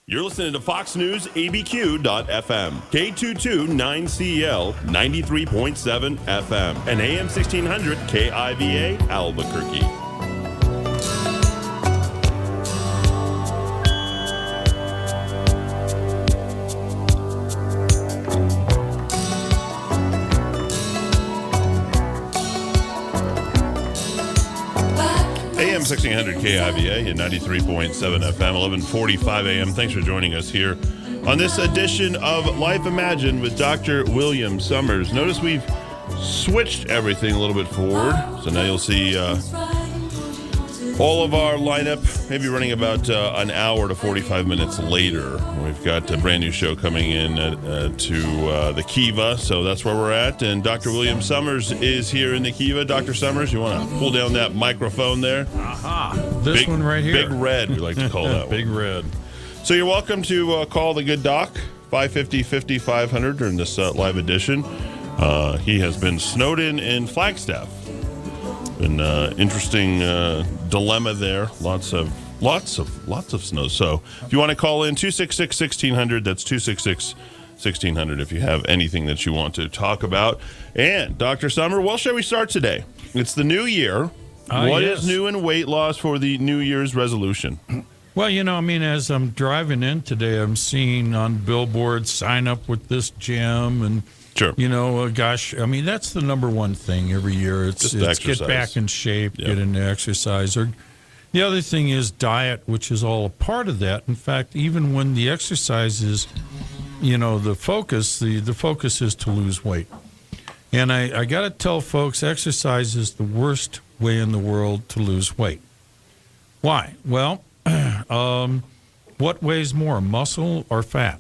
You're listening to Fox News ABQ.FM, K22-9CL, 93.7 FM, and AM 1600 KIVA, Albuquerque. AM 1600 KIVA and 93.7 FM, 11:45 a.m. Thanks for joining us here on this edition of Life Imagined with Dr. William Summers. Notice we've switched everything a little bit forward, so now you'll see all of our lineup maybe running about an hour to 45 minutes later. We've got a brand new show coming in to the Kiva, so that's where we're at. And Dr. William Summers is here in the Kiva. Dr. Summers, you want to pull down that microphone there? Aha. This one right here. Big Red, we like to call that Big one. Red. So you're welcome to call the good doc, 550-5500 during this live edition. He has been snowed in Flagstaff. An interesting dilemma there. Lots of snow. So if you want to call in, 266-1600, that's 266-1600 if you have anything that you want to talk about. And Dr. Summer, well, shall we start today? It's the new year. What is new in weight loss for the New Year's resolution? Well, as I'm driving in today, I'm seeing on billboards, sign up with this gym and sure. That's the number one thing every year. It's get back in shape, get into exercise. Or the other thing is diet, which is all a part of that. In fact, even when the exercise is, the focus is to lose weight. And I got to tell folks, exercise is the worst way in the world to lose weight. Why? Well, what weighs more, muscle or fat?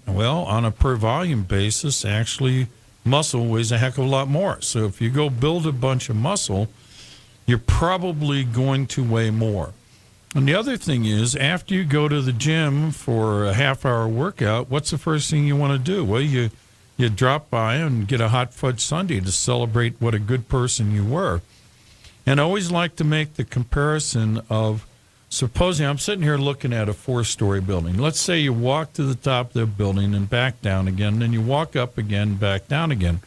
Well, on a per volume basis, actually, muscle weighs a heck of a lot more. So if you go build a bunch of muscle, you're probably going to weigh more. And the other thing is, after you go to the gym for a half-hour workout, what's the first thing you want to do? Well, you drop by and get a hot fudge sundae to celebrate what a good person you were. And I always like to make the comparison of, supposing I'm sitting here looking at a 4-story building. Let's say you walk to the top of the building and back down again, then you walk up again, back down again.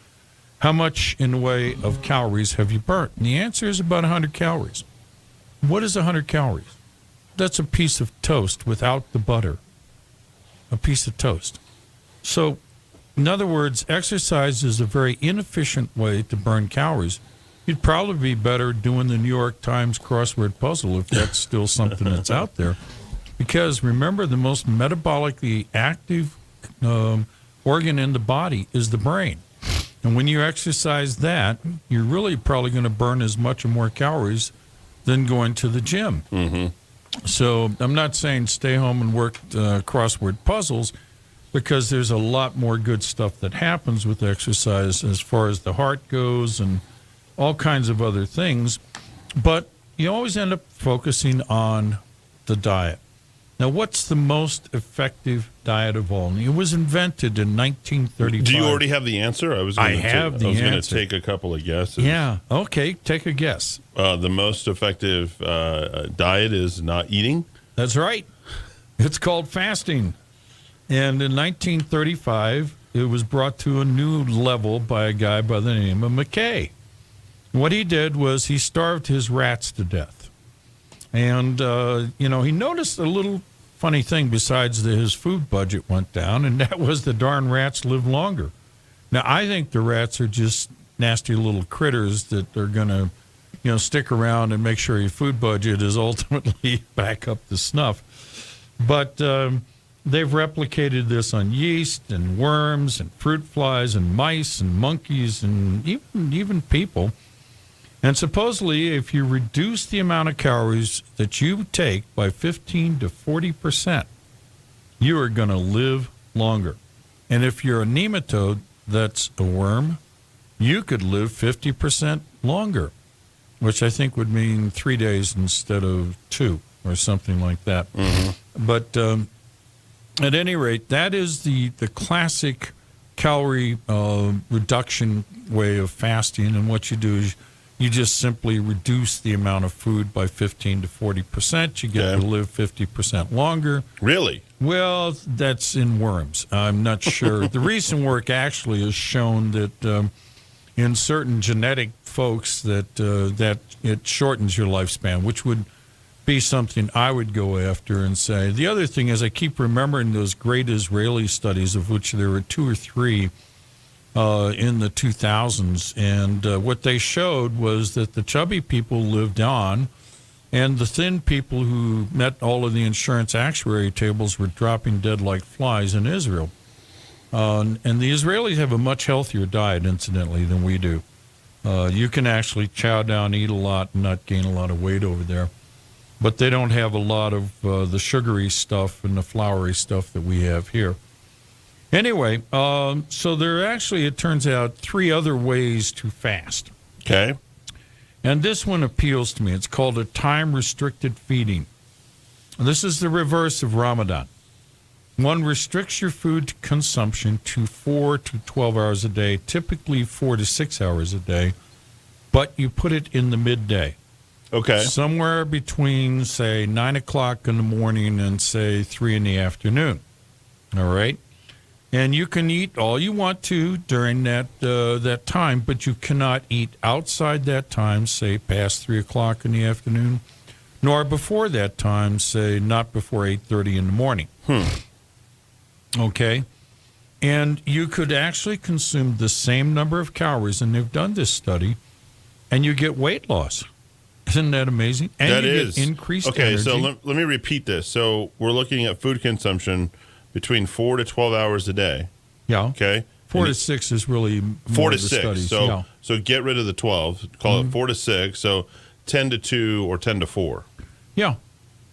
How much in the way of calories have you burnt? And the answer is about 100 calories. What is 100 calories? That's a piece of toast without the butter. A piece of toast. So, in other words, exercise is a very inefficient way to burn calories. You'd probably be better doing the New York Times crossword puzzle if that's still something that's out there. Because remember, the most metabolically active organ in the body is the brain. And when you exercise that, you're really probably going to burn as much or more calories than going to the gym. Mm-hmm. So I'm not saying stay home and work crossword puzzles, because there's a lot more good stuff that happens with exercise as far as the heart goes and all kinds of other things, but you always end up focusing on the diet. Now, what's the most effective diet of all? And it was invented in 1935. Do you already have the answer? I was going to take a couple of guesses. Yeah, okay, take a guess. The most effective diet is not eating? That's right. It's called fasting. And in 1935, it was brought to a new level by a guy by the name of McKay. What he did was he starved his rats to death. And, he noticed a little funny thing besides that his food budget went down, and that was the darn rats live longer. Now, I think the rats are just nasty little critters that are going to, stick around and make sure your food budget is ultimately back up to snuff. But they've replicated this on yeast and worms and fruit flies and mice and monkeys and even people. And supposedly, if you reduce the amount of calories that you take by 15 to 40%, you are going to live longer. And if you're a nematode, that's a worm, you could live 50% longer, which I think would mean 3 days instead of 2 or something like that. Mm-hmm. But at any rate, that is the classic calorie reduction way of fasting. And what you do is you just simply reduce the amount of food by 15 to 40%. You get to live 50% longer. Really? Well, that's in worms. I'm not sure. The recent work actually has shown that in certain genetic folks that it shortens your lifespan, which would be something I would go after and say. The other thing is I keep remembering those great Israeli studies, of which there were 2 or 3 in the 2000s, and what they showed was that the chubby people lived on, and the thin people who met all of the insurance actuary tables were dropping dead like flies in Israel. And the Israelis have a much healthier diet, incidentally, than we do. You can actually chow down, eat a lot, and not gain a lot of weight over there. But they don't have a lot of the sugary stuff and the floury stuff that we have here. Anyway, so there are actually, it turns out, 3 other ways to fast. Okay. And this one appeals to me. It's called a time-restricted feeding. This is the reverse of Ramadan. One restricts your food consumption to 4 to 12 hours a day, typically 4 to 6 hours a day, but you put it in the midday. Okay. Somewhere between, say, 9 o'clock in the morning and, say, 3 in the afternoon. All right? And you can eat all you want to during that time, but you cannot eat outside that time, say, past 3 o'clock in the afternoon, nor before that time, say, not before 8:30 in the morning. Okay? And you could actually consume the same number of calories, and they've done this study, and you get weight loss. Isn't that amazing? And that you is. Get increased okay, energy. so let me repeat this. So we're looking at food consumption between 4 to 12 hours a day. Yeah. Okay. 4 to 6 is really 4 more to of the 6. studies. So Yeah. so get rid of the 12. Call it 4 to 6. So 10 to 2 or 10 to 4. Yeah,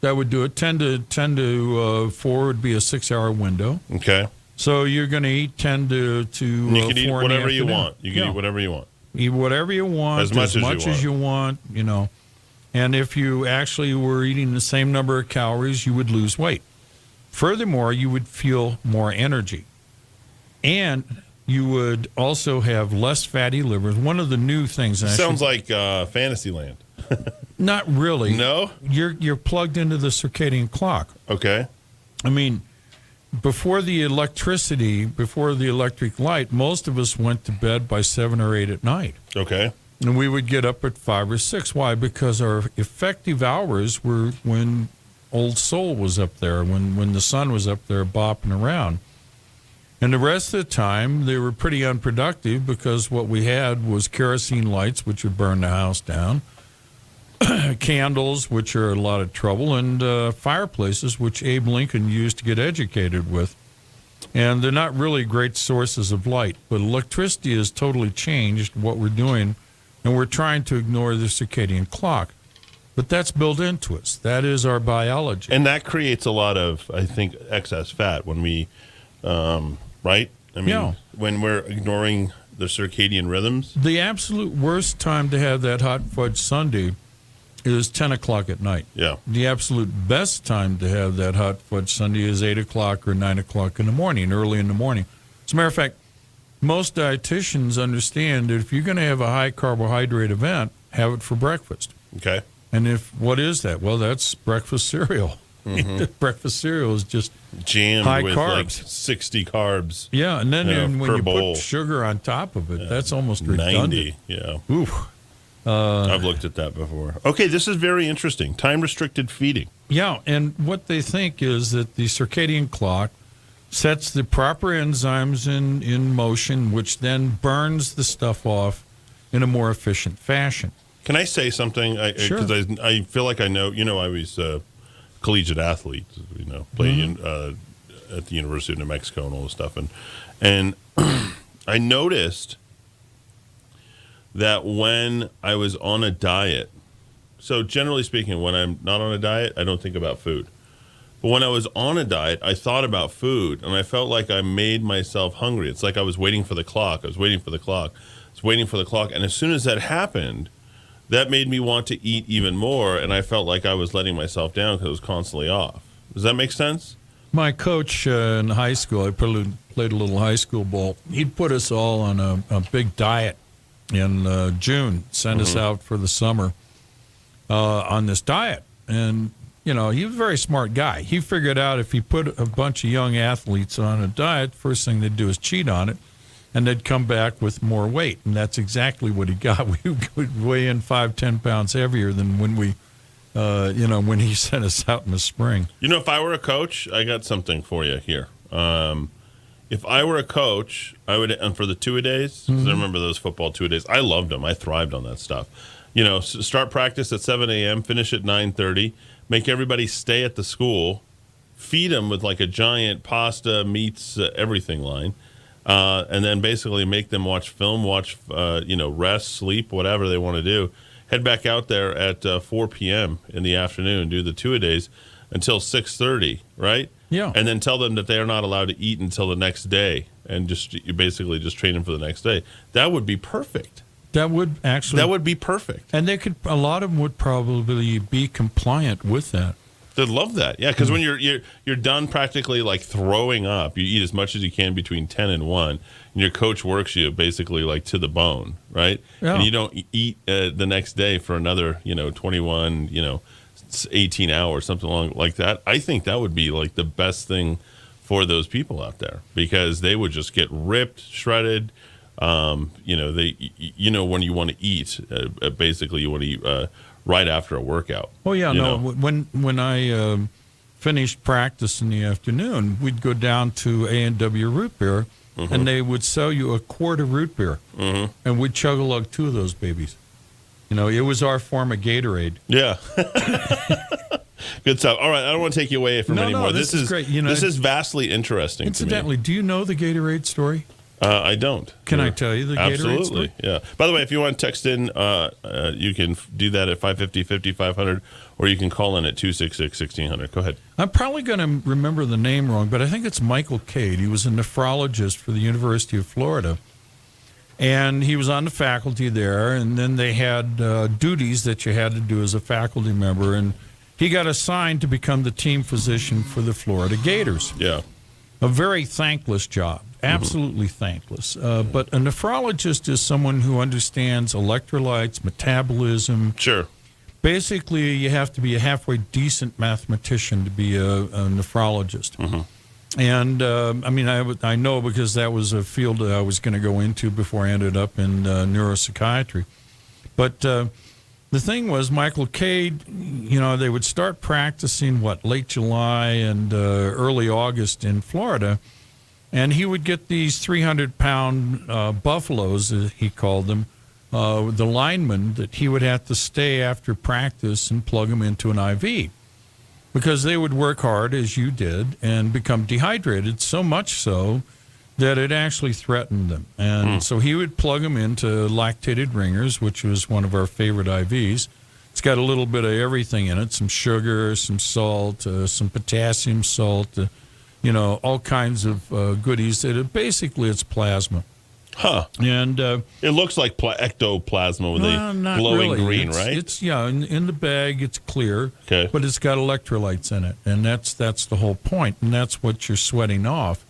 that would do it. 10 to 4 would be a 6-hour window. Okay. So you're going to eat 10 to And you can 4 eat in whatever the you afternoon. want. You can eat whatever you want. Eat whatever you want, As much as you want, you know. And if you actually were eating the same number of calories, you would lose weight. Furthermore, you would feel more energy. And you would also have less fatty livers. One of the new things... Sounds like Fantasyland. Not really. No? You're plugged into the circadian clock. Okay. I mean, before the electric light, most of us went to bed by 7 or 8 at night. Okay. And we would get up at 5 or 6. Why? Because our effective hours were when Old Sol was up there, when the sun was up there bopping around. And the rest of the time, they were pretty unproductive because what we had was kerosene lights, which would burn the house down, candles, which are a lot of trouble, and fireplaces, which Abe Lincoln used to get educated with. And they're not really great sources of light. But electricity has totally changed what we're doing, and we're trying to ignore the circadian clock. But that's built into us. That is our biology. And that creates a lot of, I think, excess fat when we, right? I mean, when we're ignoring the circadian rhythms. The absolute worst time to have that hot fudge sundae is 10 o'clock at night. Yeah. The absolute best time to have that hot fudge sundae is 8 o'clock or 9 o'clock in the morning, early in the morning. As a matter of fact, most dietitians understand that if you're going to have a high carbohydrate event, have it for breakfast. Okay. And what is that? Well, that's breakfast cereal. Mm-hmm. Breakfast cereal is just jammed high with carbs. like 60 carbs. Yeah, and then when you bowl. put sugar on top of it, that's almost redundant. 90, yeah. Oof. I've looked at that before. Okay, this is very interesting. Time-restricted feeding. Yeah, and what they think is that the circadian clock sets the proper enzymes in motion, which then burns the stuff off in a more efficient fashion. Can I say something? Sure. Because I feel like I know. I was a collegiate athlete. Playing at the University of New Mexico and all this stuff, and I noticed that when I was on a diet, so generally speaking, when I'm not on a diet, I don't think about food. But when I was on a diet, I thought about food, and I felt like I made myself hungry. It's like I was waiting for the clock. I was waiting for the clock. And as soon as that happened, that made me want to eat even more, and I felt like I was letting myself down because I was constantly off. Does that make sense? My coach in high school, I played a little high school ball. He'd put us all on a big diet in June, send us out for the summer on this diet. And he was a very smart guy. He figured out if he put a bunch of young athletes on a diet, first thing they'd do is cheat on it, and they'd come back with more weight. And that's exactly what he got. We would weigh in 5-10 pounds heavier than when when he sent us out in the spring. If I were a coach, I got something for you here. If I were a coach, I would, and for the two-a-days, because I remember those football two-a-days, I loved them. I thrived on that stuff. Start practice at 7 a.m., finish at 9:30, make everybody stay at the school, feed them with like a giant pasta, meats, everything line, and then basically make them watch film, rest, sleep, whatever they want to do. Head back out there at 4 p.m. in the afternoon, do the two-a-days until 6:30, right? Yeah. And then tell them that they are not allowed to eat until the next day, and you basically just train them for the next day. That would be perfect. That would be perfect. And a lot of them would probably be compliant with that. They'd love that. Yeah, because when you're done practically like throwing up, you eat as much as you can between 10 and 1, and your coach works you basically like to the bone, right? Yeah. And you don't eat the next day for another, 21, 18 hours, something like that. I think that would be like the best thing for those people out there, because they would just get ripped, shredded. When you want to eat, basically you want to eat right after a workout. Oh yeah, when I finished practice in the afternoon, we'd go down to A&W Root Beer, and they would sell you a quart of root beer, and we'd chug-a-lug 2 of those babies. It was our form of Gatorade. Yeah. Good stuff. All right, I don't want to take you away from anymore. This is great. This is vastly interesting incidentally, to me. do you know the Gatorade story? I don't. Can I tell you the Gatorade story? Absolutely, yeah. By the way, if you want to text in, you can do that at 550-5500, or you can call in at 266-1600. Go ahead. I'm probably going to remember the name wrong, but I think it's Michael Cade. He was a nephrologist for the University of Florida. And he was on the faculty there, and then they had duties that you had to do as a faculty member, and he got assigned to become the team physician for the Florida Gators. Yeah. A very thankless job, absolutely thankless. But a nephrologist is someone who understands electrolytes, metabolism. Sure. Basically, you have to be a halfway decent mathematician to be a nephrologist. And, I know because that was a field that I was going to go into before I ended up in neuropsychiatry. But the thing was, Michael Cade, they would start practicing, late July and early August in Florida, and he would get these 300-pound buffaloes, as he called them, the linemen, that he would have to stay after practice and plug them into an IV. Because they would work hard, as you did, and become dehydrated, so much so that it actually threatened them. And so he would plug them into lactated ringers, which was one of our favorite IVs. It's got a little bit of everything in it, some sugar, some salt, some potassium salt, all kinds of goodies. Basically, it's plasma. Huh. And it looks like ectoplasma with a glowing green, right? It's in the bag, it's clear, okay, but it's got electrolytes in it, and that's the whole point, and that's what you're sweating off.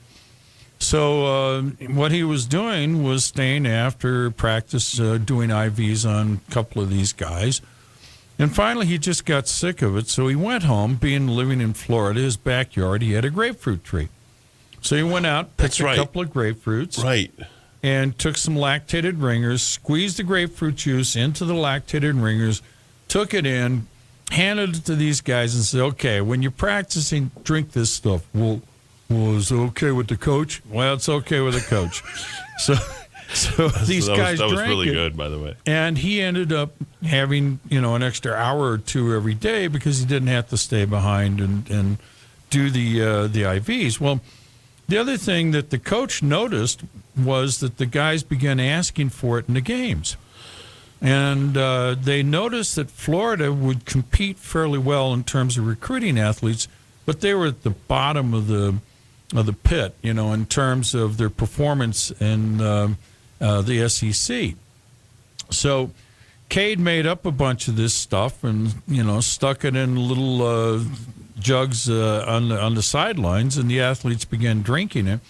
So what he was doing was staying after practice, doing IVs on a couple of these guys, and finally he just got sick of it, so he went home, living in Florida, his backyard, he had a grapefruit tree. So he went out, picked a couple of grapefruits. Right. And took some lactated ringers, squeezed the grapefruit juice into the lactated ringers, took it in, handed it to these guys and said, okay, when you're practicing, drink this stuff. Well, is it okay with the coach? Well, it's okay with the coach. So these guys drank it. That was really good, by the way. And he ended up having, an extra hour or two every day because he didn't have to stay behind and do the IVs. Well, the other thing that the coach noticed was that the guys began asking for it in the games. And they noticed that Florida would compete fairly well in terms of recruiting athletes, but they were at the bottom of the pit, in terms of their performance in the SEC. So Cade made up a bunch of this stuff and, stuck it in little jugs on the sidelines, and the athletes began drinking it.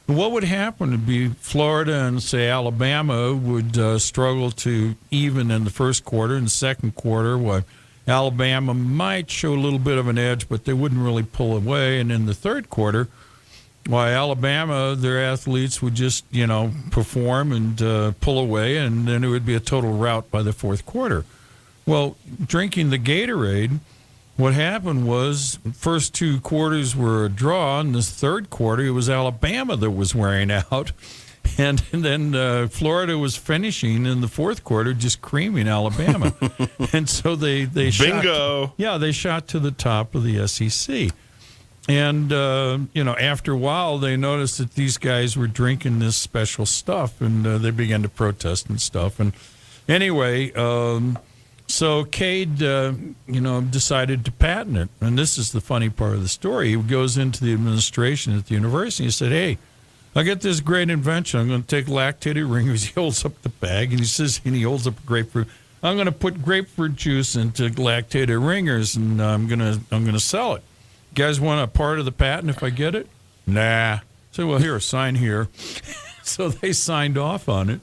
And what would happen would be Florida and, say, Alabama would struggle to even in the first quarter. In the second quarter, Alabama might show a little bit of an edge, but they wouldn't really pull away. And in the third quarter, Alabama, their athletes would just, perform and pull away, and then it would be a total rout by the fourth quarter. Well, drinking the Gatorade, what happened was first two quarters were a draw, and this third quarter it was Alabama that was wearing out. And then Florida was finishing in the fourth quarter, just creaming Alabama. And so they bingo. They shot to the top of the SEC. And, after a while, they noticed that these guys were drinking this special stuff, and they began to protest and stuff. And anyway, so Cade, decided to patent it. And this is the funny part of the story. He goes into the administration at the university and he said, hey, I got this great invention. I'm going to take lactated ringers. He holds up the bag, and he holds up a grapefruit. I'm going to put grapefruit juice into lactated ringers, and I'm going to sell it. You guys want a part of the patent if I get it? Nah. So, well, here, sign here. So they signed off on it,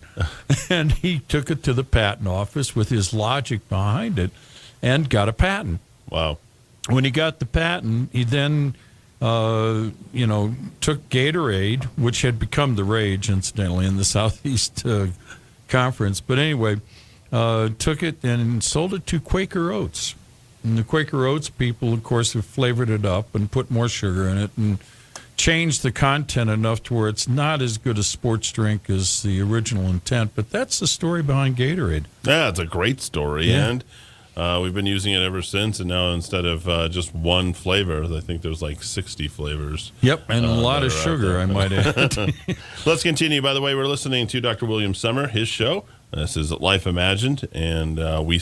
and he took it to the patent office with his logic behind it and got a patent. Wow. When he got the patent, he then took Gatorade, which had become the rage, incidentally, in the Southeast Conference. But anyway, took it and sold it to Quaker Oats. And the Quaker Oats people, of course, have flavored it up and put more sugar in it and changed the content enough to where it's not as good a sports drink as the original intent. But that's the story behind Gatorade. Yeah, it's a great story. Yeah. And we've been using it ever since, and now instead of just one flavor, I think there's like 60 flavors. Yep, and a lot of sugar, I might add. Let's continue. By the way, we're listening to Dr. William Summer, his show. This is Life Imagined, and he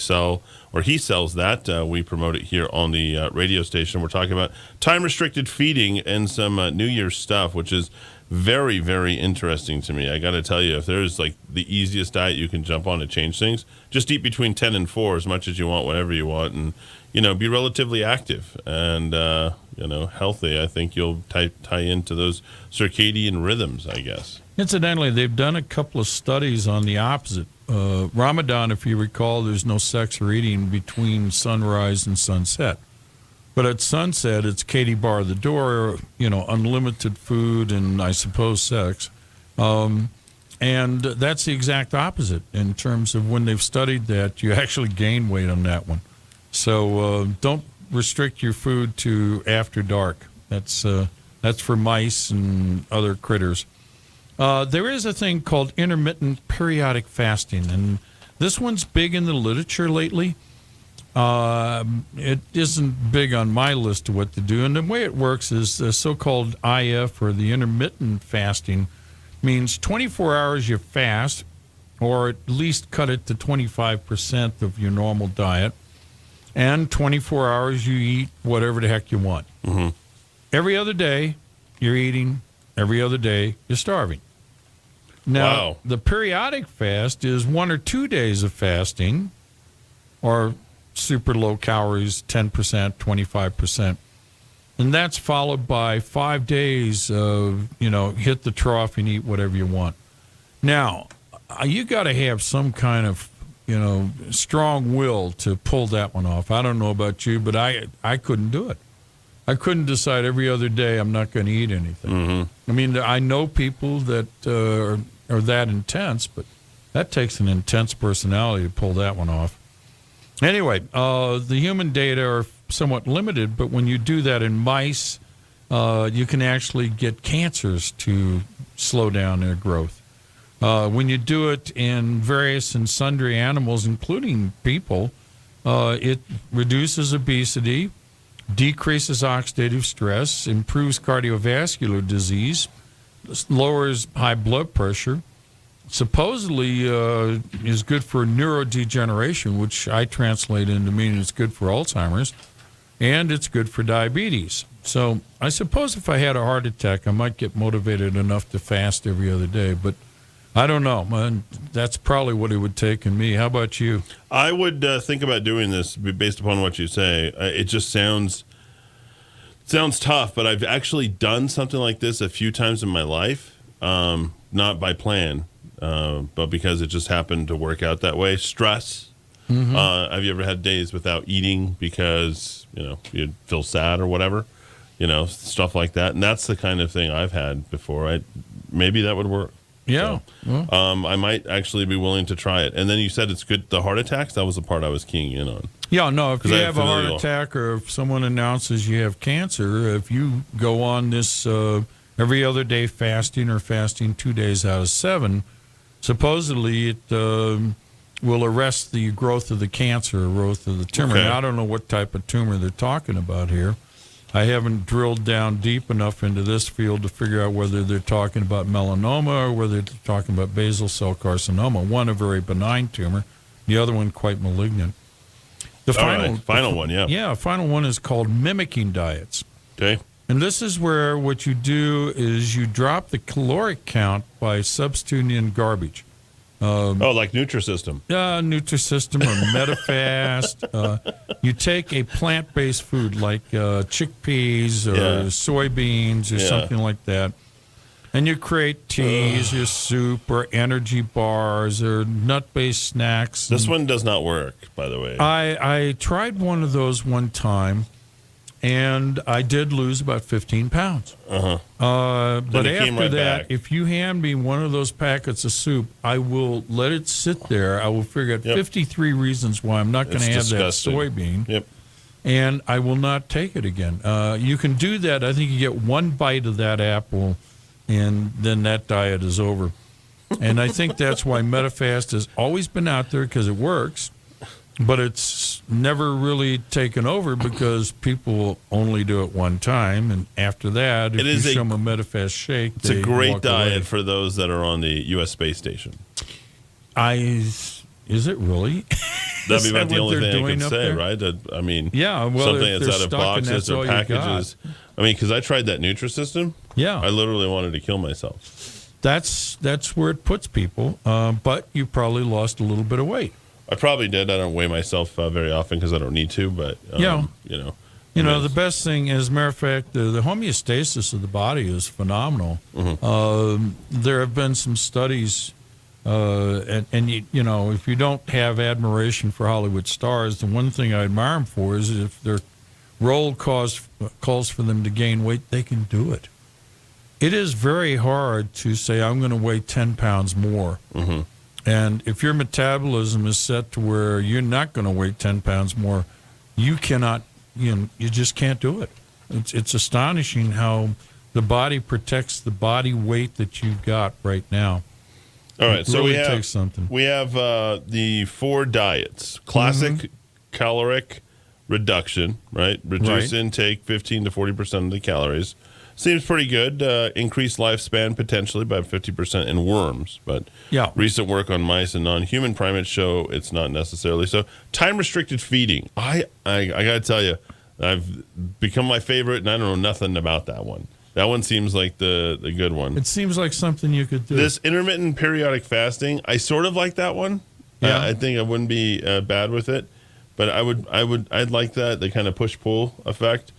sells that. We promote it here on the radio station. We're talking about time-restricted feeding and some New Year's stuff, which is very, very interesting to me. I got to tell you, if there's like the easiest diet you can jump on to change things, just eat between 10 and 4 as much as you want, whatever you want, and be relatively active and healthy. I think you'll tie into those circadian rhythms, I guess. Incidentally, they've done a couple of studies on the opposite. Ramadan, if you recall, there's no sex or eating between sunrise and sunset. But at sunset, it's Katie bar the door, unlimited food and I suppose sex. And that's the exact opposite in terms of when they've studied that, you actually gain weight on that one. So don't restrict your food to after dark. That's for mice and other critters. There is a thing called intermittent periodic fasting, and this one's big in the literature lately. It isn't big on my list of what to do, and the way it works is the so-called IF, or the intermittent fasting, means 24 hours you fast, or at least cut it to 25% of your normal diet, and 24 hours you eat whatever the heck you want. Mm-hmm. Every other day you're eating, every other day you're starving. Now, The periodic fast is 1 or 2 days of fasting, or super low calories, 10%, 25%. And that's followed by 5 days of, hit the trough and eat whatever you want. Now, you got to have some kind of, strong will to pull that one off. I don't know about you, but I couldn't do it. I couldn't decide every other day I'm not going to eat anything. Mm-hmm. I mean, I know people that are that intense, but that takes an intense personality to pull that one off. Anyway, the human data are somewhat limited, but when you do that in mice, you can actually get cancers to slow down their growth. When you do it in various and sundry animals, including people, it reduces obesity, decreases oxidative stress, improves cardiovascular disease, lowers high blood pressure, supposedly is good for neurodegeneration, which I translate into meaning it's good for Alzheimer's, and it's good for diabetes. So I suppose if I had a heart attack, I might get motivated enough to fast every other day, but I don't know, man. That's probably what it would take in me. How about you? I would think about doing this based upon what you say. It just sounds tough, but I've actually done something like this a few times in my life, not by plan, but because it just happened to work out that way. Stress, Mm-hmm. Have you ever had days without eating because, you feel sad or whatever? Stuff like that. And that's the kind of thing I've had before. Maybe that would work. Yeah. So, I might actually be willing to try it. And then you said it's good. The heart attacks, that was the part I was keying in on. Yeah, no, if you have a heart attack or if someone announces you have cancer, if you go on this every other day fasting or fasting 2 days out of 7, supposedly it will arrest the growth of the cancer or growth of the tumor. Okay. Now, I don't know what type of tumor they're talking about here. I haven't drilled down deep enough into this field to figure out whether they're talking about melanoma or whether they're talking about basal cell carcinoma. One, a very benign tumor. The other one, quite malignant. The final one, yeah. Yeah, final one is called mimicking diets. Okay. And this is where what you do is you drop the caloric count by substituting in garbage. Like Nutrisystem. Nutrisystem or MetaFast. You take a plant-based food like chickpeas or soybeans or something like that, and you create teas or soup or energy bars or nut-based snacks. This one does not work, by the way. I tried one of those one time, and I did lose about 15 pounds. Uh-huh. But after that, back. if you hand me one of those packets of soup, I will let it sit there. I will figure out 53 reasons why I'm not going to have disgusting. that soybean. Yep. And I will not take it again. You can do that. I think you get one bite of that apple, and then that diet is over. And I think that's why MetaFast has always been out there because it works. But it's never really taken over because people only do it one time, and after that, if you show them a MetaFast shake, it's a great diet for those that are on the U.S. space station. Is it really? That'd be about the only thing I can say, right? Something that's out of boxes or packages. I mean, because I tried that Nutrisystem. Yeah, I literally wanted to kill myself. That's where it puts people. But you probably lost a little bit of weight. I probably did. I don't weigh myself very often because I don't need to. But the best thing is, matter of fact, the homeostasis of the body is phenomenal. Mm-hmm. There have been some studies, and if you don't have admiration for Hollywood stars, the one thing I admire them for is if their role calls for them to gain weight, they can do it. It is very hard to say, I'm going to weigh 10 pounds more. Mm-hmm. And if your metabolism is set to where you're not going to weigh 10 pounds more, you cannot, you just can't do it. It's astonishing how the body protects the body weight that you've got right now. All right, it so really takes something. We have the 4 diets. Classic caloric reduction, right? Reduce intake 15 to 40% of the calories. Seems pretty good. Increased lifespan potentially by 50% in worms, but recent work on mice and non-human primates show it's not necessarily so. Time-restricted feeding. I got to tell you, I've become my favorite, and I don't know nothing about that one. That one seems like the good one. It seems like something you could do. This intermittent periodic fasting, I sort of like that one. Yeah, I think I wouldn't be bad with it, but I'd like that, the kind of push-pull effect.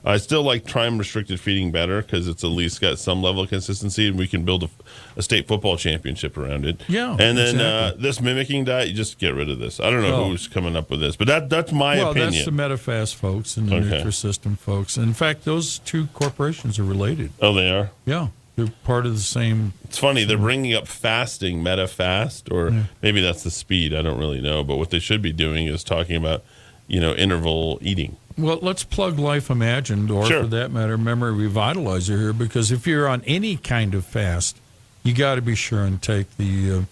I still like time-restricted feeding better because it's at least got some level of consistency, and we can build a state football championship around it. Yeah, and then this mimicking diet, you just get rid of this. I don't know who's coming up with this, but that's my opinion. Well, that's the MetaFast folks and the Nutrisystem folks. In fact, those two corporations are related. Oh, they are? Yeah. They're part of the same. It's funny. They're bringing up fasting, MetaFast, or maybe that's the speed. I don't really know. But what they should be doing is talking about, interval eating. Well, let's plug Life Imagined, or for that matter, Memory Revitalizer here, because if you're on any kind of fast, you got to be sure and take the,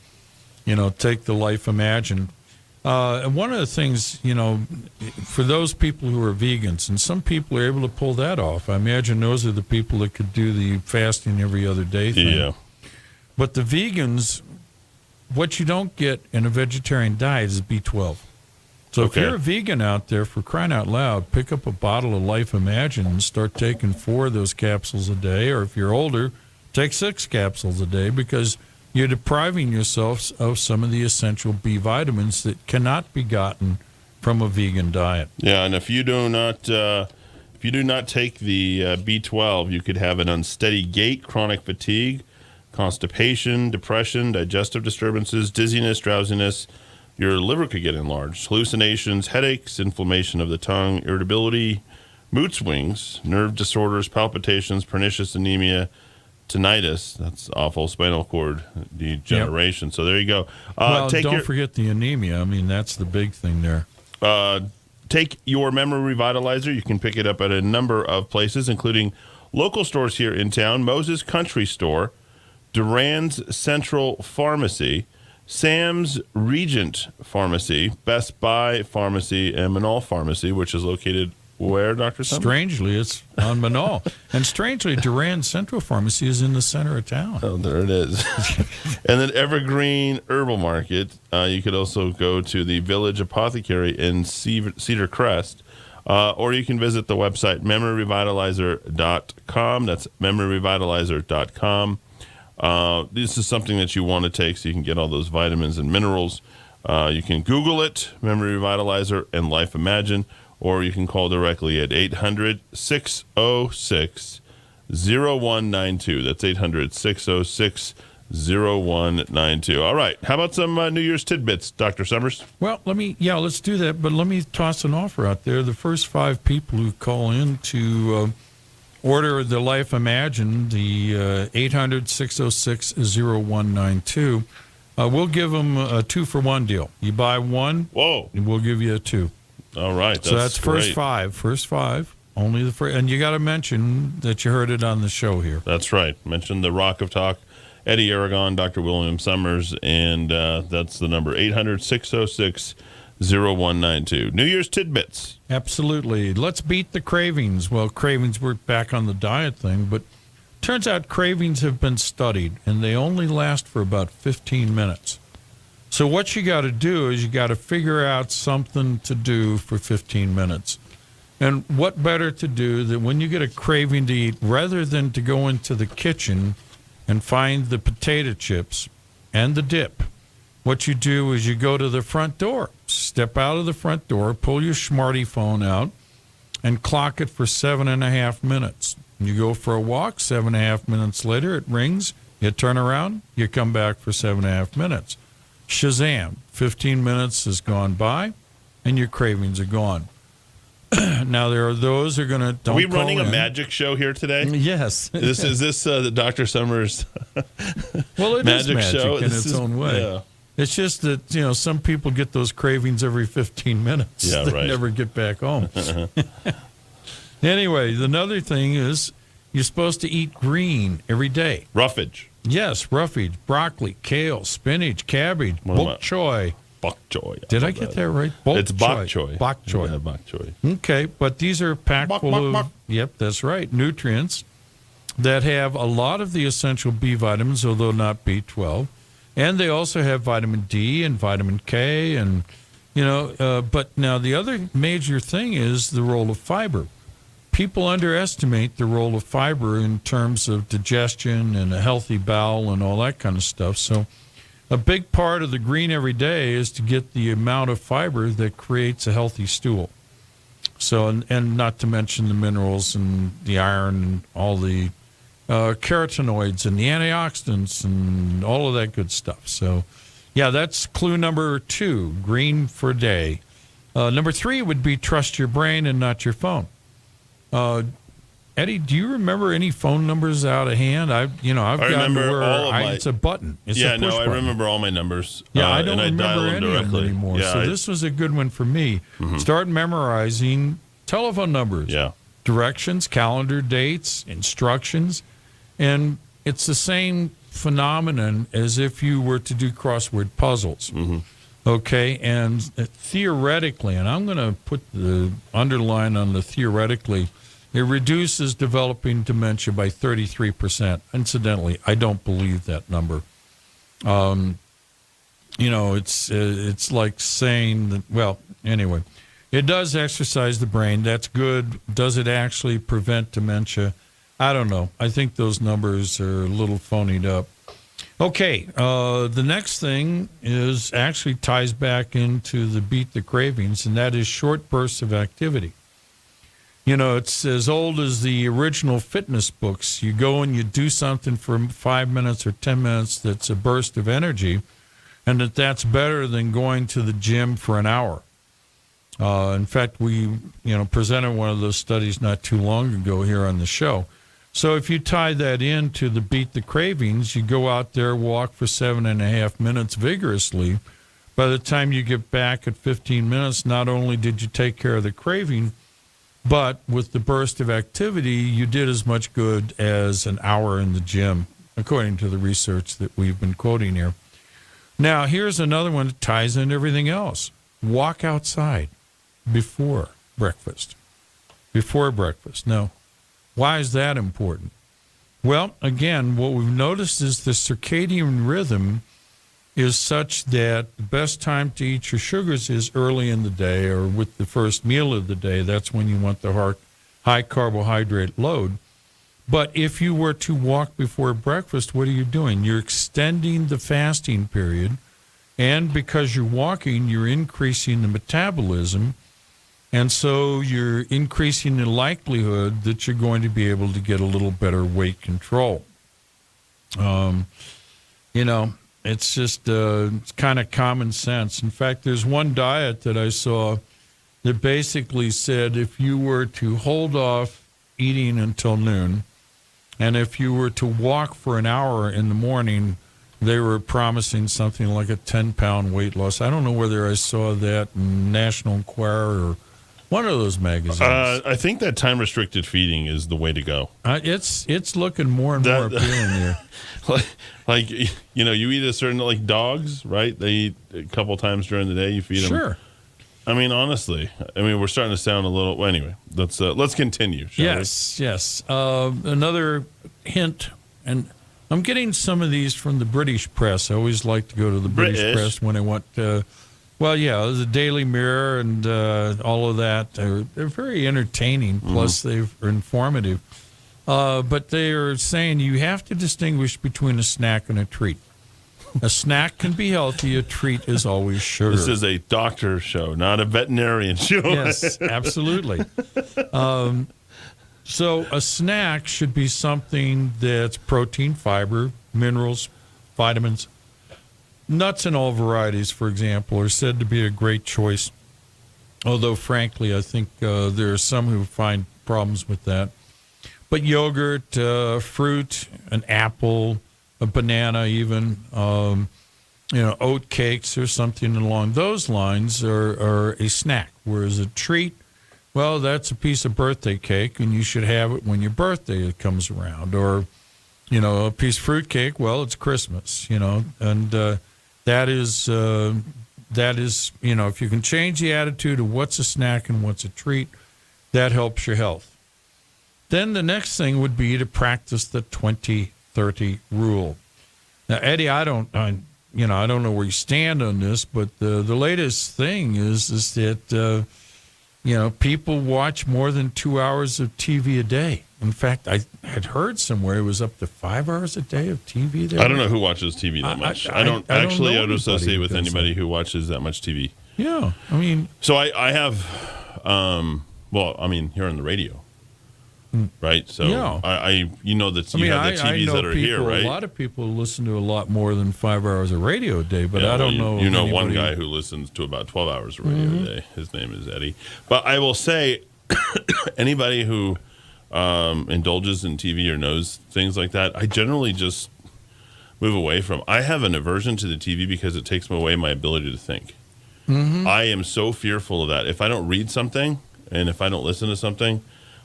take the Life Imagined. And one of the things, for those people who are vegans, and some people are able to pull that off. I imagine those are the people that could do the fasting every other day thing. Yeah. But the vegans, what you don't get in a vegetarian diet is B12. So if you're a vegan out there, for crying out loud, pick up a bottle of Life Imagined and start taking 4 of those capsules a day. Or if you're older, take 6 capsules a day, because you're depriving yourself of some of the essential B vitamins that cannot be gotten from a vegan diet. Yeah, and if you do not take the B12, you could have an unsteady gait, chronic fatigue, constipation, depression, digestive disturbances, dizziness, drowsiness, your liver could get enlarged. Hallucinations, headaches, inflammation of the tongue, irritability, mood swings, nerve disorders, palpitations, pernicious anemia, tinnitus. That's awful. Spinal cord degeneration. Yep. So there you go. Don't forget the anemia. I mean, that's the big thing there. Take your Memory Revitalizer. You can pick it up at a number of places, including local stores here in town, Moses Country Store, Duran's Central Pharmacy, Sam's Regent Pharmacy, Best Buy Pharmacy, and Manal Pharmacy, which is located where, Dr. Summers? Strangely, it's on Manal. And strangely, Duran's Central Pharmacy is in the center of town. Oh, there it is. And then Evergreen Herbal Market. You could also go to the Village Apothecary in Cedar Crest. Or you can visit the website memoryrevitalizer.com. That's memoryrevitalizer.com. This is something that you want to take so you can get all those vitamins and minerals. You can Google it, Memory Revitalizer and Life Imagine, or you can call directly at 800-606-0192. That's 800-606-0192. All right. How about some New Year's tidbits, Dr. Summers? Well, let's do that. But let me toss an offer out there. The first 5 people who call in to order the Life Imagine, the 800-606-0192, we'll give them a 2-for-1 deal. You buy one, and we'll give you a 2. All right. So that's great. First five. Only the first. And you got to mention that you heard it on the show here. That's right. Mention the Rock of Talk, Eddie Aragon, Dr. William Summers, and that's the number, 800-606-0192. New Year's tidbits. Absolutely. Let's beat the cravings. Well, cravings, we're back on the diet thing, but turns out cravings have been studied, and they only last for about 15 minutes. So what you got to do is you got to figure out something to do for 15 minutes. And what better to do than when you get a craving to eat, rather than to go into the kitchen and find the potato chips and the dip. What you do is you go to the front door, step out of the front door, pull your smarty phone out, and clock it for 7.5 minutes. You go for a walk, 7.5 minutes later, it rings, you turn around, you come back for 7.5 minutes. Shazam, 15 minutes has gone by, and your cravings are gone. Now, there are those who are going to... Are we running a magic show here today? Yes. Is this the Dr. Summers well, it magic is magic show? in its own way. Yeah. It's just that, some people get those cravings every 15 minutes. Yeah, they right. never get back home. Anyway, another thing is you're supposed to eat green every day. Roughage. Yes, roughage, broccoli, kale, spinach, cabbage, bok choy. Bok choy. Did I get that right? It's bok choy. Bok choy. Yeah, bok choy. Okay, but these are packed full of, yep, that's right, nutrients that have a lot of the essential B vitamins, although not B12. And they also have vitamin D and vitamin K. And, but now the other major thing is the role of fiber. People underestimate the role of fiber in terms of digestion and a healthy bowel and all that kind of stuff. So a big part of the green every day is to get the amount of fiber that creates a healthy stool. So, and not to mention the minerals and the iron and all the carotenoids and the antioxidants and all of that good stuff. So, yeah, that's clue number 2, green for a day. Number 3 would be trust your brain and not your phone. Eddie, do you remember any phone numbers out of hand? I've gotten to where it's a button. It's a push button. I remember all my numbers. Yeah, I don't remember any of them anymore. Yeah, so this was a good one for me. Mm-hmm. Start memorizing telephone numbers, directions, calendar dates, instructions, and it's the same phenomenon as if you were to do crossword puzzles. Mm-hmm. Okay, and theoretically, and I'm going to put the underline on the theoretically, it reduces developing dementia by 33%. Incidentally, I don't believe that number. It's like saying that, well, anyway, it does exercise the brain. That's good. Does it actually prevent dementia? I don't know. I think those numbers are a little phonied up. Okay, the next thing is actually ties back into the beat the cravings, and that is short bursts of activity. It's as old as the original fitness books. You go and you do something for 5 minutes or 10 minutes that's a burst of energy, and that's better than going to the gym for an hour. In fact, we presented one of those studies not too long ago here on the show. So if you tie that into the Beat the Cravings, you go out there, walk for 7.5 minutes vigorously. By the time you get back at 15 minutes, not only did you take care of the craving, but with the burst of activity, you did as much good as an hour in the gym, according to the research that we've been quoting here. Now, here's another one that ties into everything else. Walk outside before breakfast. Before breakfast. Now, why is that important? Well, again, what we've noticed is the circadian rhythm is such that the best time to eat your sugars is early in the day or with the first meal of the day. That's when you want the high carbohydrate load. But if you were to walk before breakfast, what are you doing? You're extending the fasting period, and because you're walking, you're increasing the metabolism, and so you're increasing the likelihood that you're going to be able to get a little better weight control. It's just it's kind of common sense. In fact, there's one diet that I saw that basically said if you were to hold off eating until noon, and if you were to walk for an hour in the morning, they were promising something like a 10-pound weight loss. I don't know whether I saw that in National Enquirer or one of those magazines. I think that time-restricted feeding is the way to go. It's looking more and more appealing here. Like, you eat a certain, like dogs, right? They eat a couple times during the day. You feed them. Sure. I mean, honestly, we're starting to sound a little. Well, anyway, let's continue. Yes. Another hint, and I'm getting some of these from the British press. I always like to go to the British press when I want. The Daily Mirror and all of that. They're very entertaining. Plus, they're informative. But they are saying you have to distinguish between a snack and a treat. A snack can be healthy. A treat is always sugar. This is a doctor show, not a veterinarian show. Yes, absolutely. So a snack should be something that's protein, fiber, minerals, vitamins. Nuts in all varieties, for example, are said to be a great choice. Although, frankly, I think there are some who find problems with that. But yogurt, fruit, an apple, a banana even, oat cakes or something along those lines are a snack. Whereas a treat, well, that's a piece of birthday cake, and you should have it when your birthday comes around. Or, a piece of fruit cake, well, it's Christmas, and that is, if you can change the attitude of what's a snack and what's a treat, that helps your health. Then the next thing would be to practice the 20-30 rule. Now, Eddie, I don't know where you stand on this, but the latest thing is that people watch more than 2 hours of TV a day. In fact, I had heard somewhere it was up to 5 hours a day of TV there. I don't know who watches TV that much. I don't associate with anybody who watches that much TV. Yeah, So I have, here on the radio. Right, so yeah. I the TVs that are here, right? A lot of people listen to a lot more than 5 hours of radio a day, but I don't know. One guy who listens to about 12 hours of radio a day. His name is Eddie. But I will say, anybody who indulges in TV or knows things like that, I generally just move away from. I have an aversion to the TV because it takes away my ability to think. I am so fearful of that. If I don't read something and if I don't listen to something,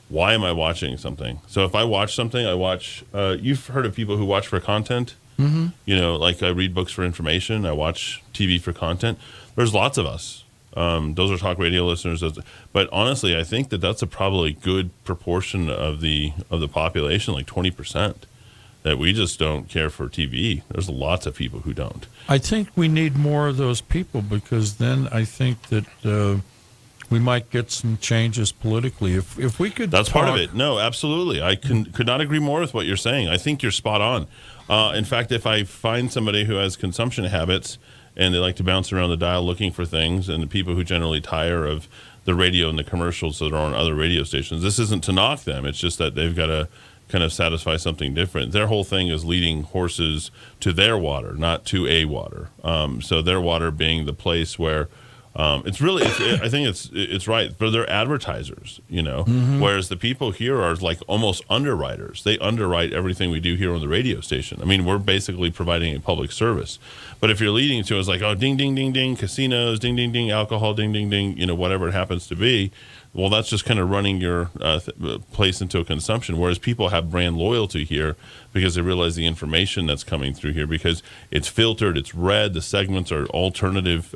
why am I watching something? So if I watch something, I watch. You've heard of people who watch for content. Like I read books for information. I watch TV for content. There's lots of us. Those are talk radio listeners. But honestly, I think that's a probably good proportion of the population, like 20%, that we just don't care for TV. There's lots of people who don't. I think we need more of those people because then I think that we might get some changes politically. If we could That's part of it. No, absolutely. I could not agree more with what you're saying. I think you're spot on. In fact, if I find somebody who has consumption habits and they like to bounce around the dial looking for things, and the people who generally tire of the radio and the commercials that are on other radio stations, this isn't to knock them. It's just that they've got to kind of satisfy something different. Their whole thing is leading horses to their water, not to a water. So their water being the place where it's really, I think it's right, but they're advertisers, whereas the people here are like almost underwriters. They underwrite everything we do here on the radio station. I mean, we're basically providing a public service. But if you're leading to, it's like, oh, ding, ding, ding, ding, casinos, ding, ding, ding, alcohol, ding, ding, ding, whatever it happens to be. Well, that's just kind of running your place into a consumption, whereas people have brand loyalty here because they realize the information that's coming through here because it's filtered, it's read, the segments are alternative.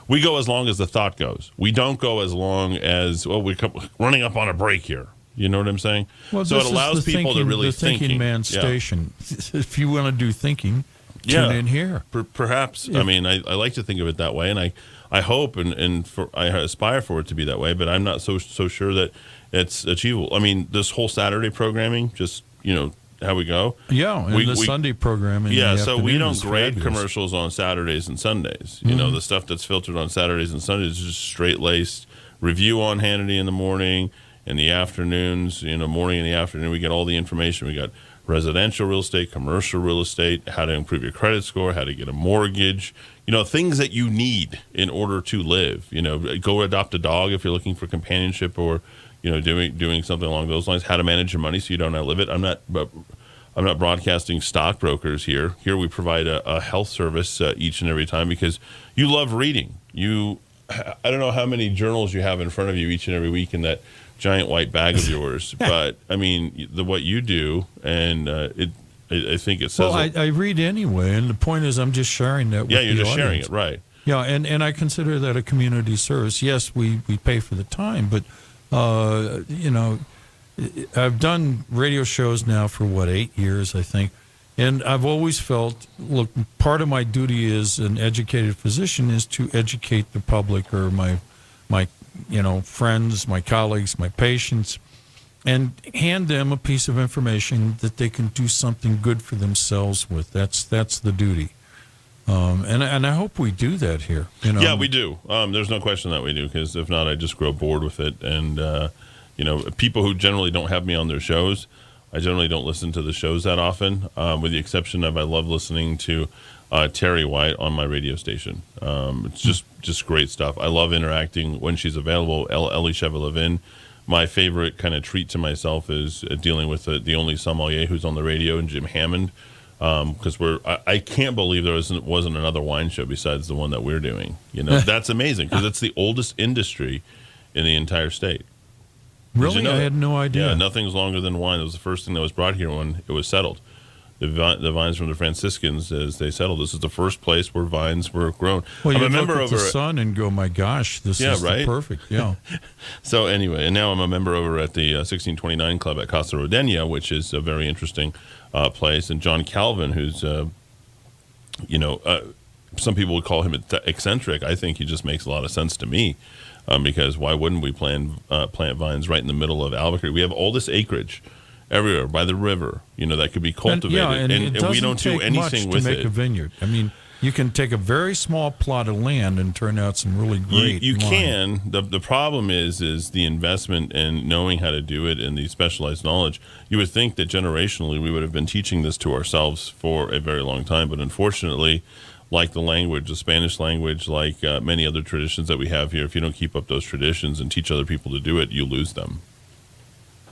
We go as long as the thought goes. We don't go as long as, we're running up on a break here. You know what I'm saying? Well, so it allows people to really the thinking man station. If you want to do thinking, tune in here. Perhaps. I mean, I like to think of it that way, and I hope I aspire for it to be that way, but I'm not so sure that it's achievable. I mean, this whole Saturday programming, just, how we go. Yeah, and the Sunday programming. Yeah, so we don't grade commercials on Saturdays and Sundays. The stuff that's filtered on Saturdays and Sundays is just straight-laced review on Hannity in the morning, in the afternoons, morning and the afternoon, we get all the information. We got residential real estate, commercial real estate, how to improve your credit score, how to get a mortgage, things that you need in order to live. Go adopt a dog if you're looking for companionship or, doing something along those lines, how to manage your money so you don't outlive it. I'm not broadcasting stockbrokers here. Here we provide a health service each and every time because you love reading. I don't know how many journals you have in front of you each and every week in that giant white bag of yours, but I mean, what you do, and I think it says. Well, I read anyway, and the point is, I'm just sharing that. You're just sharing it, right? Yeah, and I consider that a community service. Yes, we pay for the time, but I've done radio shows now for 8 years, I think, and I've always felt, look, part of my duty as an educated physician is to educate the public or my friends, my colleagues, my patients, and hand them a piece of information that they can do something good for themselves with. That's the duty. And I hope we do that here. Yeah, we do. There's no question that we do, because if not, I just grow bored with it. And, people who generally don't have me on their shows, I generally don't listen to the shows that often, with the exception of I love listening to Terry White on my radio station. It's just great stuff. I love interacting when she's available. Ellie Chevy-Levin. My favorite kind of treat to myself is dealing with the only sommelier who's on the radio, and Jim Hammond, because I can't believe there wasn't another wine show besides the one that we're doing. That's amazing, because it's the oldest industry in the entire state. Really? I had no idea. Yeah, nothing's longer than wine. It was the first thing that was brought here when it was settled. The vines from the Franciscans, as they settled, this is the first place where vines were grown. Well, you look at the sun and go, my gosh, this is right? Perfect. Yeah. So anyway, and now I'm a member over at the 1629 Club at Casa Rodena, which is a very interesting place. And John Calvin, who's, some people would call him eccentric. I think he just makes a lot of sense to me. Because why wouldn't we plant vines right in the middle of Albuquerque? We have all this acreage everywhere by the river, that could be cultivated, and we don't do anything with it. To make a vineyard. I mean, you can take a very small plot of land and turn out some really great You wine. can. The problem is the investment and knowing how to do it and the specialized knowledge. You would think that generationally we would have been teaching this to ourselves for a very long time, but unfortunately, like the language, the Spanish language, like many other traditions that we have here, if you don't keep up those traditions and teach other people to do it, you lose them.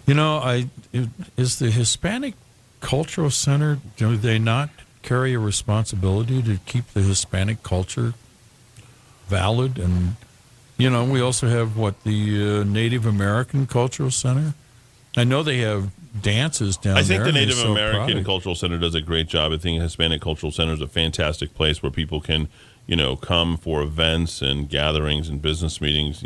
Is the Hispanic Cultural Center, do they not carry a responsibility to keep the Hispanic culture valid? And, we also have, the Native American Cultural Center? I know they have dances down there. I think the Native American Cultural Center does a great job. I think Hispanic Cultural Center is a fantastic place where people can, come for events and gatherings and business meetings.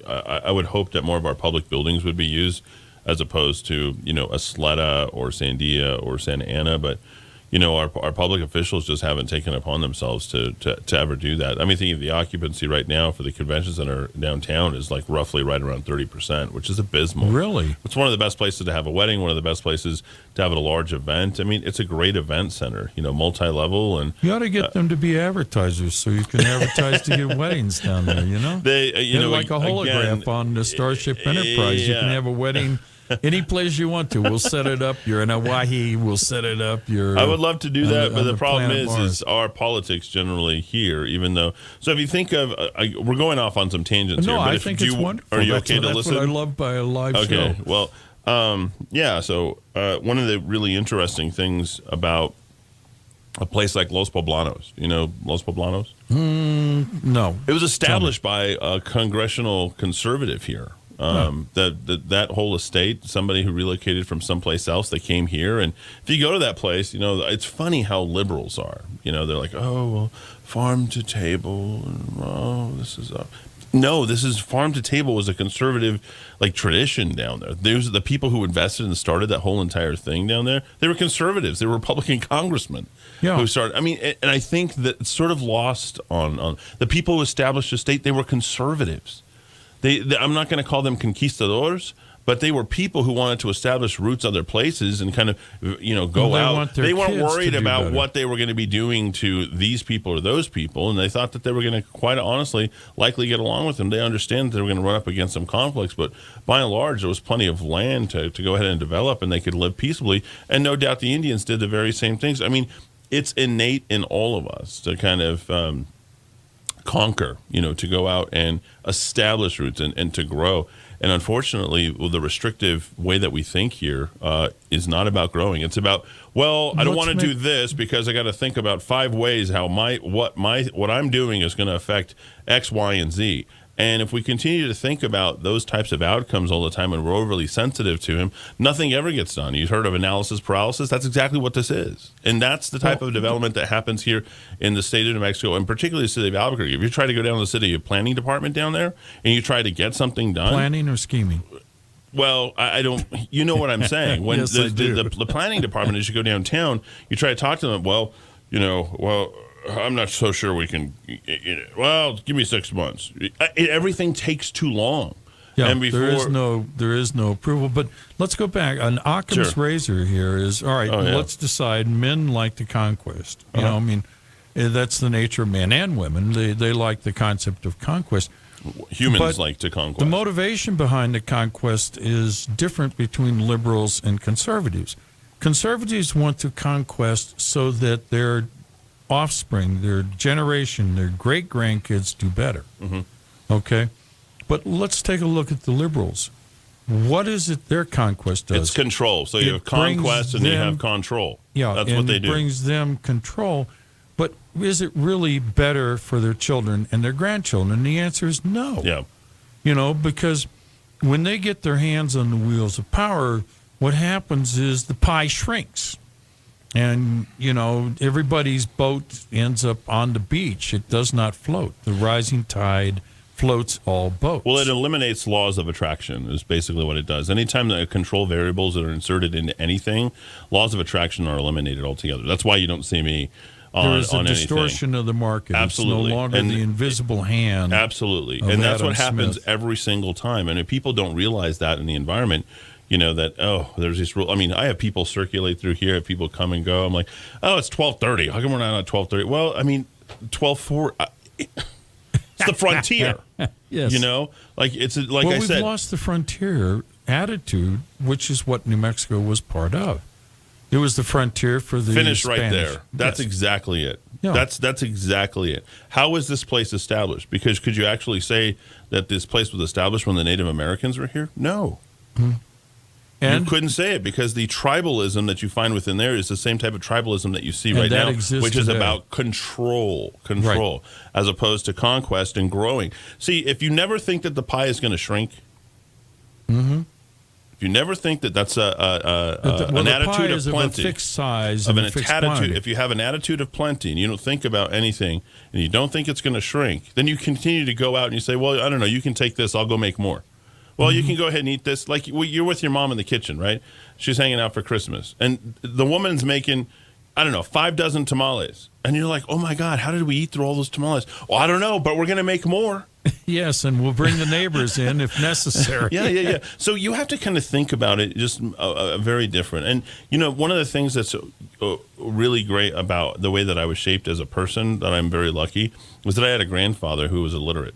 I would hope that more of our public buildings would be used as opposed to, a Sleta or Sandia or Santa Ana. But, our public officials just haven't taken upon themselves to ever do that. I mean, thinking of the occupancy right now for the convention center downtown is like roughly right around 30%, which is abysmal. Really? It's one of the best places to have a wedding, one of the best places to have a large event. I mean, it's a great event center, multi-level. And you ought to get them to be advertisers so you can advertise to get weddings down there, They, like a holograph on the Starship Enterprise. You can have a wedding Any place you want to, we'll set it up. You're in Hawaii, we'll set it up. I would love to do that, but the problem is our politics generally here, even though. So if you think of, we're going off on some tangents here. No, But I think it's wonderful. Are you okay to listen? That's what I love by a live show. Okay, well, so one of the really interesting things about a place like Los Poblanos, you know Los Poblanos? No. It was established by a congressional conservative here. That whole estate, somebody who relocated from someplace else, they came here. And if you go to that place, it's funny how liberals are. They're like, oh, well, farm to table. And, oh, this is up. No, this is farm to table was a conservative tradition down there. There's the people who invested and started that whole entire thing down there. They were conservatives. They were Republican congressmen who started. I mean, and I think that it's sort of lost on the people who established the state. They were conservatives. I'm not going to call them conquistadors, but they were people who wanted to establish roots other places and kind of, go out. They weren't worried about what they were going to be doing to these people or those people, and they thought that they were going to, quite honestly, likely get along with them. They understand that they were going to run up against some conflicts, but by and large, there was plenty of land to go ahead and develop, and they could live peaceably. And no doubt the Indians did the very same things. I mean, it's innate in all of us to kind of conquer, to go out and establish roots and to grow. And unfortunately, the restrictive way that we think here is not about growing. It's about, I don't want to do this because I got to think about 5 ways how what I'm doing is going to affect X, Y, and Z. And if we continue to think about those types of outcomes all the time and we're overly sensitive to him, nothing ever gets done. You've heard of analysis paralysis? That's exactly what this is. And that's the type of development that happens here in the state of New Mexico, and particularly the city of Albuquerque. If you try to go down to the city planning department down there and you try to get something done. Planning or scheming? Well, I don't, you know what I'm saying. When yes, the planning department, as you go downtown, you try to talk to them, I'm not so sure we can. Give me 6 months. Everything takes too long. Yeah, and there is no approval. But let's go back. An Occam's razor here is all right. Let's decide. Men like the conquest. That's the nature of men and women. They like the concept of conquest. Humans like to conquest. The motivation behind the conquest is different between liberals and conservatives. Conservatives want to conquest so that their offspring, their generation, their great-grandkids do better. Mm-hmm. Okay? But let's take a look at the liberals. What is it their conquest does? It's control. So you have conquest and you have control. Yeah, that's what they do. It brings them control. But is it really better for their children and their grandchildren? And the answer is no. Yeah. Because when they get their hands on the wheels of power, what happens is the pie shrinks. And, everybody's boat ends up on the beach. It does not float. The rising tide floats all boats. Well, it eliminates laws of attraction is basically what it does. Anytime the control variables that are inserted into anything, laws of attraction are eliminated altogether. That's why you don't see me on anything. There is a distortion of the market. Absolutely. It's no longer the invisible hand. Absolutely. And that's what happens every single time. And if people don't realize that in the environment, there's this rule. I mean, I have people circulate through here, have people come and go. I'm like, it's 12:30. How come we're not at 12:30? Well, I mean, 12:04. It's the frontier. Yes. It's like I said. We've lost the frontier attitude, which is what New Mexico was part of. It was the frontier for the Finish right Spanish. there. That's exactly it. Yeah. That's exactly it. How was this place established? Because could you actually say that this place was established when the Native Americans were here? No. Mm-hmm. You couldn't say it because the tribalism that you find within there is the same type of tribalism that you see right now, which is about control, right, as opposed to conquest and growing. See, if you never think that the pie is going to shrink, mm-hmm, if you never think that that's an attitude of plenty, of a fixed size, of an attitude, if you have an attitude of plenty and you don't think about anything and you don't think it's going to shrink, then you continue to go out and you say, well, I don't know, you can take this, I'll go make more. Well, you can go ahead and eat this. Like you're with your mom in the kitchen, right? She's hanging out for Christmas. And the woman's making, 5 dozen tamales. And you're like, oh, my God, how did we eat through all those tamales? Well, I don't know, but we're going to make more. Yes, and we'll bring the neighbors in if necessary. Yeah. So you have to kind of think about it just very different. And, one of the things that's really great about the way that I was shaped as a person, that I'm very lucky, was that I had a grandfather who was illiterate.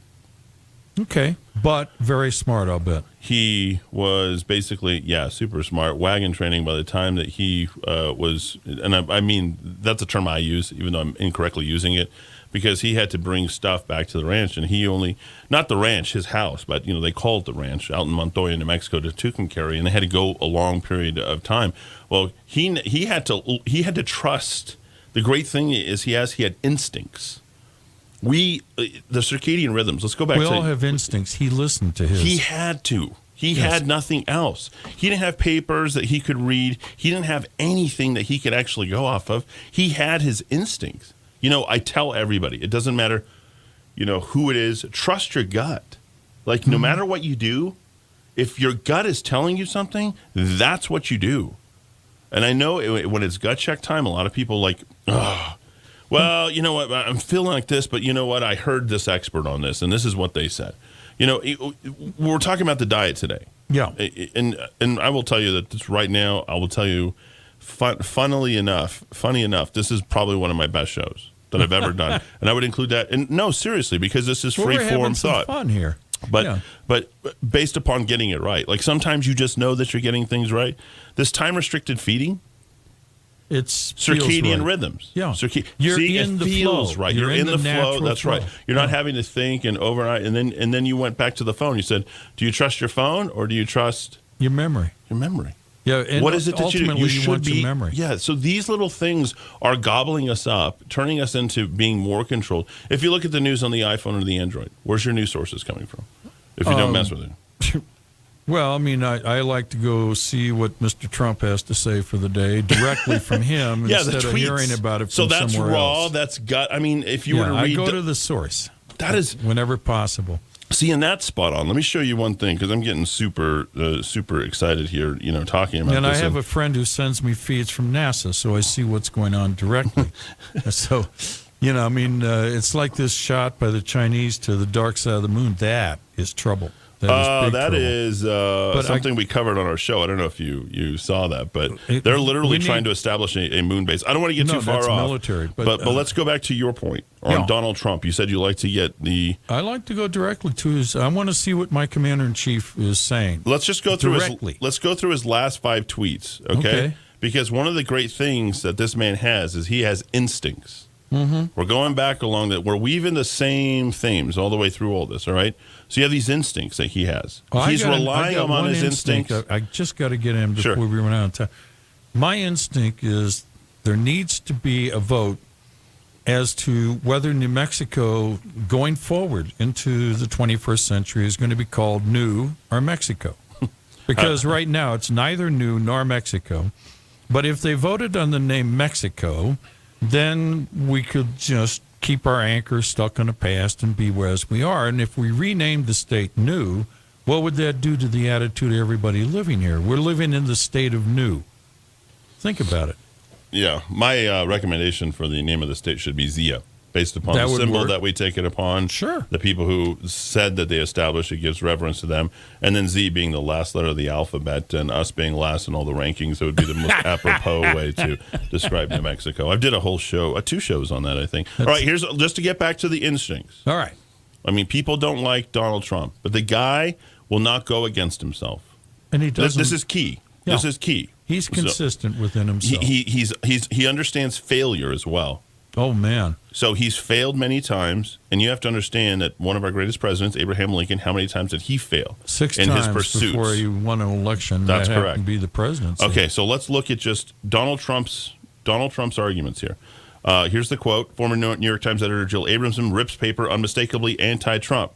Okay, but very smart, I'll bet. He was basically, super smart. Wagon training by the time that he was, and I mean, that's a term I use, even though I'm incorrectly using it, because he had to bring stuff back to the ranch, and he only, not the ranch, his house, but, they call it the ranch out in Montoya, New Mexico, to Tucumcari, and they had to go a long period of time. Well, he had to trust. The great thing is he had instincts. The circadian rhythms. Let's go back. We all have instincts. He listened to his. He had to. He had nothing else. He didn't have papers that he could read. He didn't have anything that he could actually go off of. He had his instincts. I tell everybody, it doesn't matter, who it is. Trust your gut. Like, no matter what you do, if your gut is telling you something, that's what you do. And I know when it's gut check time, a lot of people well, you know what? I'm feeling like this, but you know what? I heard this expert on this, and this is what they said. We're talking about the diet today. Yeah. And I will tell you that this right now, I will tell you, funny enough, this is probably one of my best shows that I've ever done. And I would include that. And no, seriously, because this is free-form thought. We're having some fun here. But based upon getting it right. Like sometimes you just know that you're getting things right. This time-restricted feeding, it's circadian right. rhythms. Yeah. You're in the feels flow. Right. You're in the flow. That's flow. right. You're not having to think and overnight. And then you went back to the phone. You said, do you trust your phone or do you trust your memory? Your memory. Yeah. And what is it that you do? You should want be your memory. Yeah. So these little things are gobbling us up, turning us into being more controlled. If you look at the news on the iPhone or the Android, where's your news sources coming from? If you don't mess with it. Well, I mean, I like to go see what Mr. Trump has to say for the day directly from him instead of hearing about it from somewhere else. So that's raw, that's gut. I mean, if you were to read... I go to the source. That is... Whenever possible. See, and that's spot on. Let me show you one thing, because I'm getting super excited here, talking about this. And I have a friend who sends me feeds from NASA, so I see what's going on directly. So, it's like this shot by the Chinese to the dark side of the moon. That is trouble. That is something we covered on our show. I don't know if you saw that, but they're literally trying to establish a moon base. I don't want to get too far off. Military, but let's go back to your point on Donald Trump. You said you like to get the... I like to go directly to his... I want to see what my commander-in-chief is saying. Let's just go through his last 5 tweets, okay? Because one of the great things that this man has is he has instincts. Mm-hmm. We're going back along that. We're weaving the same themes all the way through all this, all right? So you have these instincts that he has. He's relying on his instincts. I just got to get in before we run out of time. My instinct is there needs to be a vote as to whether New Mexico, going forward into the 21st century, is going to be called New or Mexico. Because right now it's neither New nor Mexico. But if they voted on the name Mexico, then we could just keep our anchor stuck in the past and be as we are. And if we renamed the state New, what would that do to the attitude of everybody living here? We're living in the state of New. Think about it. Yeah. My recommendation for the name of the state should be Zia, based upon the symbol that we take it upon. Sure. The people who said that they established it gives reverence to them. And then Z being the last letter of the alphabet and us being last in all the rankings, it would be the most apropos way to describe New Mexico. I did a whole show, 2 shows on that, I think. All right, here's just to get back to the instincts. All right. I mean, people don't like Donald Trump, but the guy will not go against himself. And he doesn't. This is key. Yeah. This is key. He's consistent within himself. He understands failure as well. Oh, man. So he's failed many times, and you have to understand that one of our greatest presidents, Abraham Lincoln, how many times did he fail 6 in times his pursuits? Before he won an election. That's that correct. To be the presidency. Okay, so let's look at just Donald Trump's arguments here. Here's the quote. Former New York Times editor Jill Abramson rips paper unmistakably anti-Trump.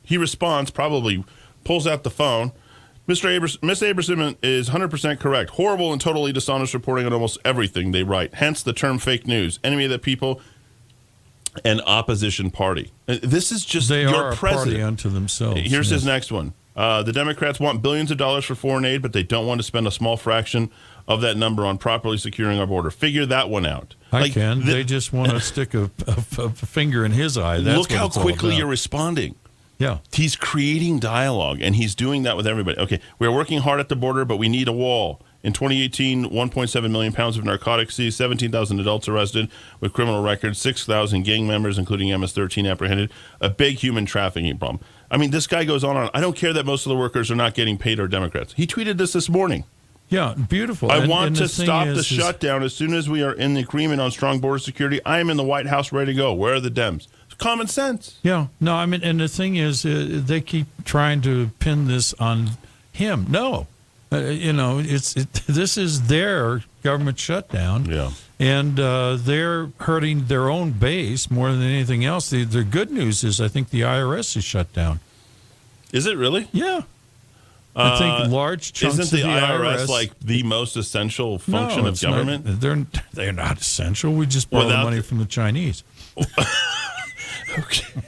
He responds, probably pulls out the phone. Miss Abramson is 100% correct. Horrible and totally dishonest reporting on almost everything they write. Hence the term fake news. Enemy of the people and opposition party. This is just they your are a president. Party unto themselves. Here's his next one. The Democrats want billions of dollars for foreign aid, but they don't want to spend a small fraction of that number on properly securing our border. Figure that one out. I can. They just want to stick a finger in his eye. That's look how quickly you're responding. Yeah. He's creating dialogue, and he's doing that with everybody. Okay, we're working hard at the border, but we need a wall. In 2018, 1.7 million pounds of narcotics seized, 17,000 adults arrested with criminal records, 6,000 gang members, including MS-13, apprehended. A big human trafficking problem. I mean, this guy goes on. I don't care that most of the workers are not getting paid or Democrats. He tweeted this morning. Yeah, beautiful. I want to stop the shutdown as soon as we are in the agreement on strong border security. I am in the White House ready to go. Where are the Dems? It's common sense. Yeah. No, I mean, and the thing is, they keep trying to pin this on him. No. This is their government shutdown. Yeah. And they're hurting their own base more than anything else. The good news is I think the IRS is shut down. Is it really? Yeah. I think large chunks isn't the of the IRS like the most essential function of government? They're not essential. We just borrow the money from the Chinese. Okay.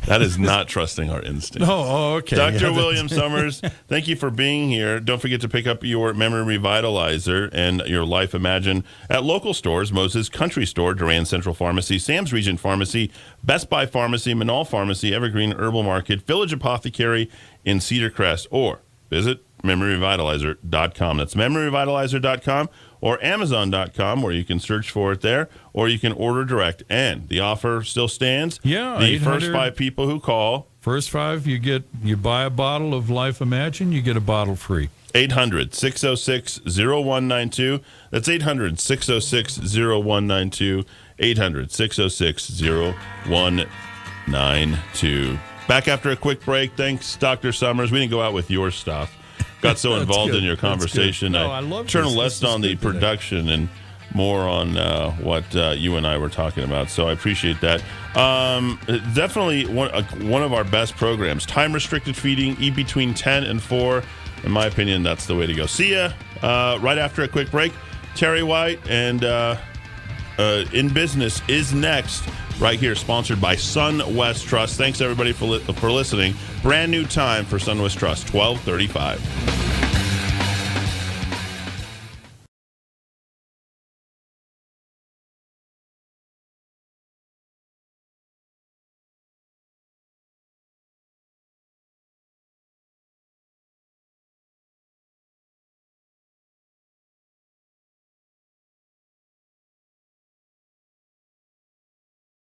That is not trusting our instincts. Okay. Dr. William Summers, thank you for being here. Don't forget to pick up your Memory Revitalizer and your Life Imagine at local stores: Moses Country Store, Duran Central Pharmacy, Sam's Region Pharmacy, Best Buy Pharmacy, Manal Pharmacy, Evergreen Herbal Market, Village Apothecary in Cedar Crest, or visit MemoryRevitalizer.com. That's MemoryRevitalizer.com or Amazon.com, where you can search for it there, or you can order direct. And the offer still stands. Yeah, the first 5 people who call. First 5, you buy a bottle of Life Imagine, you get a bottle free. 800-606-0192. That's 800-606-0192. 800-606-0192. Back after a quick break. Thanks, Dr. Summers. We didn't go out with your stuff. Got so involved in your conversation. No, I love turned less on the production and more on what you and I were talking about. So I appreciate that. Definitely one of our best programs. Time-restricted feeding, eat between 10 and 4. In my opinion, that's the way to go. See ya right after a quick break. Terry White and In Business is next. Right here, sponsored by SunWest Trust. Thanks, everybody, for listening. Brand new time for SunWest Trust, 12:35.